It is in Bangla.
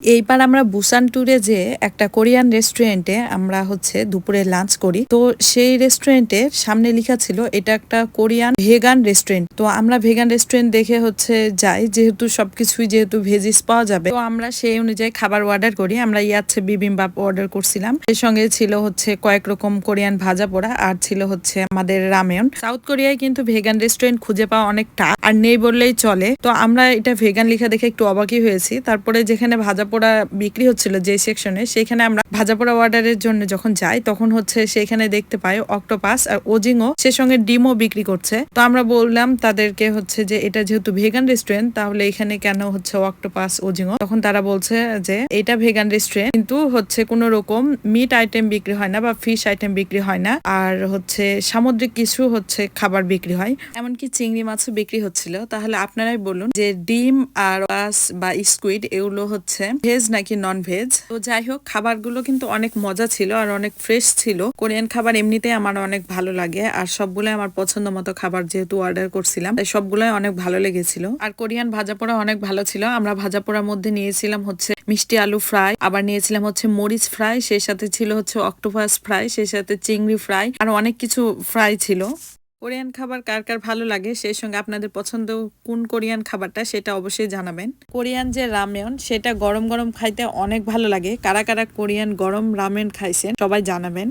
এইবার আমরা বুসান ট্যুরে যে একটা কোরিয়ান রেস্টুরেন্টে আমরা দুপুরে লাঞ্চ করি। তো সেই রেস্টুরেন্টের সামনে লেখা ছিল এটা একটা কোরিয়ান ভেগান রেস্টুরেন্ট। তো আমরা ভেগান রেস্টুরেন্ট দেখে যাই, যেহেতু সবকিছুই যেহেতু ভেজিস পাওয়া যাবে, তো আমরা সেই অনুযায়ী খাবার অর্ডার করি। আমরা বিবিম্বাপ অর্ডার করছিলাম। এর সঙ্গে ছিল কয়েক রকম কোরিয়ান ভাজা পোড়া, আর ছিল আমাদের রামেয়ন। সাউথ কোরিয়ায় কিন্তু ভেগান রেস্টুরেন্ট খুঁজে পাওয়া অনেক টাফ, আর নেই বললেই চলে। তো আমরা এটা ভেগান লেখা দেখে একটু অবাকই হয়েছি। তারপরে যেখানে ভাজা পোড়া বিক্রি হচ্ছিল যে সেকশনে, সেখানে আমরা ভাজা পোড়া অর্ডারের জন্য যখন যাই, তখন সেখানে দেখতে পাই অক্টোপাস আর ওজিংও, সে সঙ্গে ডিমও বিক্রি করছে। তো আমরা বললাম তাদেরকে যে এটা যেহেতু ভেগান রেস্টুরেন্ট, তাহলে এখানে কেন অক্টোপাস ওজিংও। তখন তারা বলছে যে এটা ভেগান রেস্টুরেন্ট, কিন্তু কোনো রকম মিট আইটেম বিক্রি হয় না বা ফিশ আইটেম বিক্রি হয় না, আর সামুদ্রিক কিছু খাবার বিক্রি হয়, এমনকি চিংড়ি মাছও বিক্রি হচ্ছিল। তাহলে আপনারাই বলুন যে ডিম আর মাছ বা স্কুইড এগুলো ভেজ নাকি নন ভেজ। তো যাই হোক, খাবারগুলো কিন্তু অনেক মজা ছিল আর অনেক ফ্রেশ ছিল। কোরিয়ান খাবার এমনিতেই আমার অনেক ভালো লাগে, আর সবগুলাই আমার পছন্দ মতো খাবার যেহেতু অর্ডার করছিলাম, তাই সবগুলাই অনেক ভালো লেগেছিল। আর কোরিয়ান ভাজা পোড়া অনেক ভালো ছিল। আমরা ভাজা পোড়ার মধ্যে নিয়েছিলাম মিষ্টি আলু ফ্রাই, আবার নিয়েছিলাম মরিচ ফ্রাই, সেই সাথে ছিল অক্টোপাস ফ্রাই, সেই সাথে চিংড়ি ফ্রাই, আর অনেক কিছু ফ্রাই ছিল। কোরিয়ান খাবার কার কার ভালো লাগে, সেই সঙ্গে আপনাদের পছন্দ কোন কোরিয়ান খাবারটা সেটা অবশ্যই জানাবেন। কোরিয়ান যে রামেয়ন, সেটা গরম গরম খাইতে অনেক ভালো লাগে। কারা কারা কোরিয়ান গরম রামেন খাইছেন সবাই জানাবেন।